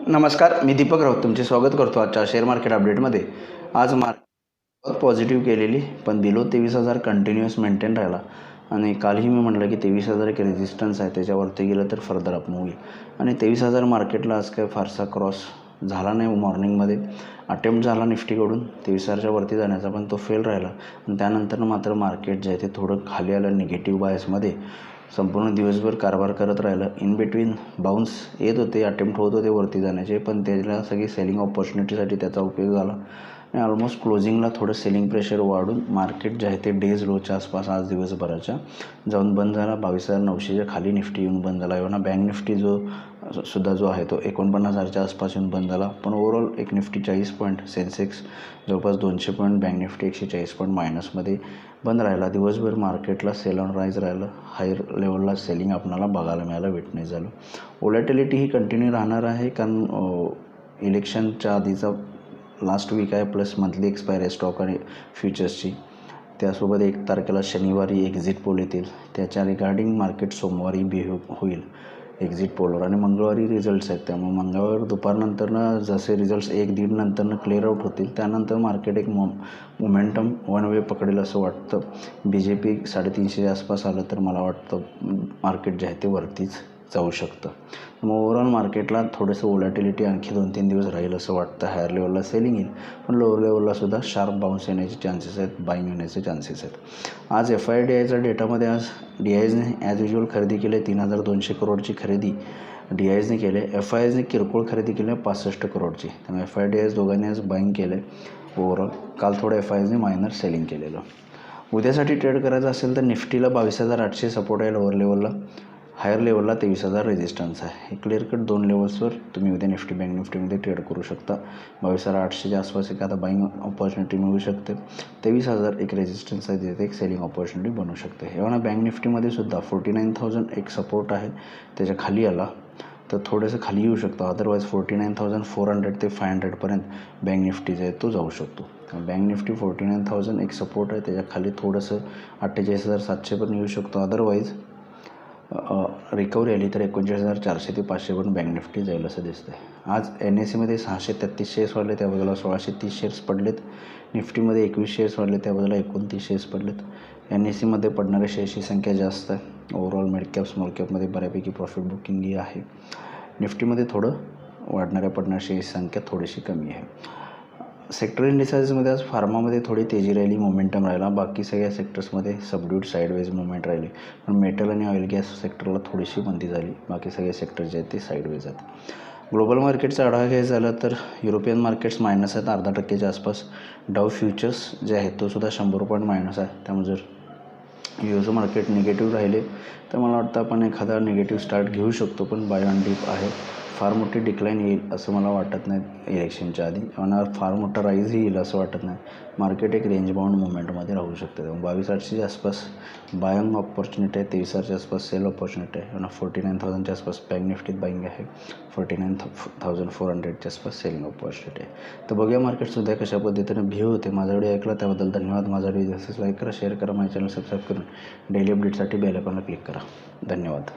नमस्कार, मी दीपक राऊत तुमचे स्वागत करतो आजच्या शेअर मार्केट अपडेटमध्ये। आज मार्केट पॉझिटिव्ह केलेली, पण बिलो 23,000 कंटिन्युअस मेंटेन राहिला आणि कालही मी म्हटलं की 23,000 एक रेजिस्टन्स आहे, त्याच्यावरती गेलं तर फर्दर अप मूव्ह होईल आणि 23,000 मार्केटला आज काय फारसा क्रॉस झाला नाही। मॉर्निंगमध्ये अटेम्प्ट झाला निफ्टीकडून 23,000च्या वरती जाण्याचा, पण तो फेल राहिला आणि त्यानंतर मात्र मार्केट जे आहे ते थोडं खाली आलं निगेटिव्ह बायसमध्ये। संपूर्ण दिवसभर कारभार करत राहिलं, इन बिटवीन बाउन्स येत होते, अटेम्प्ट होत होते वरती जाण्याचे, पण त्याला सगळी सेलिंग ऑपॉर्च्युनिटीसाठी त्याचा उपयोग झाला आणि ऑलमोस्ट क्लोजिंगला थोडं सेलिंग प्रेशर वाढून मार्केट जे आहे ते डेज लोच्या आसपास आज दिवसभराच्या जाऊन बंद झाला। 22,900च्या खाली निफ्टी येऊन बंद झाला। एवढा बँक निफ्टी जो आहे तो 49,000च्या आसपास येऊन बंद झाला, पण ओव्हरऑल एक निफ्टी 40 पॉईंट, सेन्सेक्स जवळपास 200 पॉईंट, बँक निफ्टी 140 पॉईंट मायनसमध्ये बंद राहिला। दिवसभर मार्केटला सेल ऑन राईज राहिलं, हायर लेवलला सेलिंग आपल्याला बघायला मिळालं, विटनेस झालं। व्होलॅटिलिटी ही कंटिन्यू राहणार आहे, कारण इलेक्शनच्या आधीचा लास्ट वीक आहे, प्लस मंथली एक्सपायर आहे स्टॉक आणि फ्युचर्सची। त्यासोबत 1 तारखेला शनिवारी एक्झिट पोल येतील, त्याच्या रिगार्डिंग मार्केट सोमवारी बिहेव होईल एक्झिट पोलवर आणि मंगळवारी रिझल्ट्स आहेत। त्यामुळे मंगळवार दुपारनंतरनं जसे रिझल्ट्स 1-1.5 नंतरनं क्लिअर आउट होतील, त्यानंतर मार्केट एक मोमेंटम वन वे पकडेल असं वाटतं। BJP 350च्या आसपास आलं तर मला वाटतं मार्केट जे आहे ते वरतीच जाऊ शकतं। मग ओव्हरऑल मार्केटला थोडंसं व्होलॅटिलिटी आणखी 2-3 दिवस राहील असं वाटतं। हायर लेवलला सेलिंग येईल, पण लोअर लेवलला सुद्धा शार्प बाउन्स येण्याचे चान्सेस आहेत, बाईंग येण्याचे चान्सेस आहेत। आज FIDIचा डेटामध्ये आज DISने ॲज युजल खरेदी केली आहे, 3,200 करोडची खरेदी DISने केली आहे। FISने किरकोळ खरेदी केली आहे 65 करोडची, त्यामुळे FIDIS दोघांनी आज बाईंग केलं आहे ओव्हरऑल। काल थोडं FISने मायनर सेलिंग केलेलं। उद्यासाठी ट्रेड करायचं असेल तर निफ्टीला 22,800 सपोर्ट आहे लोअर लेवलला, हायर लेवलला 23,000 रेजिस्टन्स आहे। हे क्लिअर कट 2 लेवल्सवर तुम्ही उद्या निफ्टी बँक निफ्टीमध्ये ट्रेड करू शकता। 22,800च्या आसपास एखादा बाईंग ऑपॉर्च्युनिटी मिळू शकते। 23,000 एक रेजिस्टन्स आहे, तिथे एक सेलिंग ऑपॉर्च्युनिटी बनू शकते। एवढा बँक निफ्टीमध्ये सुद्धा 49,000 एक सपोर्ट आहे, त्याच्या खाली आला तर थोडंसं खाली येऊ शकतं, अदरवाईज 49,400 ते 500पर्यंत बँक निफ्टी जे आहे तो जाऊ शकतो। बँक निफ्टी 49,000 एक सपोर्ट आहे, त्याच्या खाली थोडंसं 48,700 पण येऊ शकतो, अदरवाईज रिकव्हरी आली तर 39,400 ते 500 पण बँक निफ्टी जाईल असं दिसतंय। आज NSEमध्ये 633 शेअर्स वाढले, त्या बाजूला 1,630 शेअर्स पडलेत। निफ्टीमध्ये 21 शेअर्स वाढले, त्या बाजूला 29 शेअर्स पडलेत। NSEमध्ये पडणाऱ्या शेअर्सची संख्या जास्त आहे। ओव्हरऑल मिड कॅप स्मॉल कॅपमध्ये बऱ्यापैकी प्रॉफिट बुकिंग ही आहे। निफ्टीमध्ये थोडं वाढणाऱ्या पडणाऱ्या शेअर्सची संख्या थोडीशी कमी आहे। सेक्टर इंडिसाइजमध्ये आज फार्मामध्ये थोडी तेजी राहिली, मोमेंटम राहिला, बाकी सगळ्या सेक्टर्समध्ये सबड्यूड साईडवेज मुवमेंट राहिली, पण मेटल आणि ऑइल गॅस सेक्टरला थोडीशी मंदी झाली, बाकी सगळे सेक्टर जे आहेत ते साईडवेज आहेत। ग्लोबल मार्केटचा आढावा घ्यायचा झाला तर युरोपियन मार्केट्स मायनस आहेत 0.5% आसपास। डाव फ्युचर्स जे आहेत तो सुद्धा 100 पॉईंट मायनस आहे, त्यामुळे जर युएस मार्केट निगेटिव्ह राहिले तर मला वाटतं आपण एखादा निगेटिव्ह स्टार्ट घेऊ शकतो, पण बाय ऑन डिप आहे। फार मोठी डिक्लाईन येईल असं मला वाटत नाही इलेक्शनच्या आधी, आणि फार मोठा राईजही येईल असं वाटत नाही। मार्केट एक रेंज बाउंड मुवमेंटमध्ये राहू शकते, त्यामुळे 22,800च्या आसपास बायंग ऑपॉर्च्युनिटी आहे, 23,000च्या आसपास सेल ऑपॉर्च्युनिटी आहे, आणि 49,000च्या आसपास बँक निफ्टीत बाईंग आहे, 49,400च्या आसपास सेलिंग ऑपॉर्च्युनिटी आहे। तर बघूया मार्केट सुद्धा कशा पद्धतीने बिहेव होते। माझा व्हिडिओ ऐकला त्याबद्दल धन्यवाद। माझा व्हिडिओ लाईक करा, शेअर करा, माझ्या चॅनल सबस्क्राईब करून डेली अपडेटसाठी बेल आयकॉनला क्लिक करा। धन्यवाद।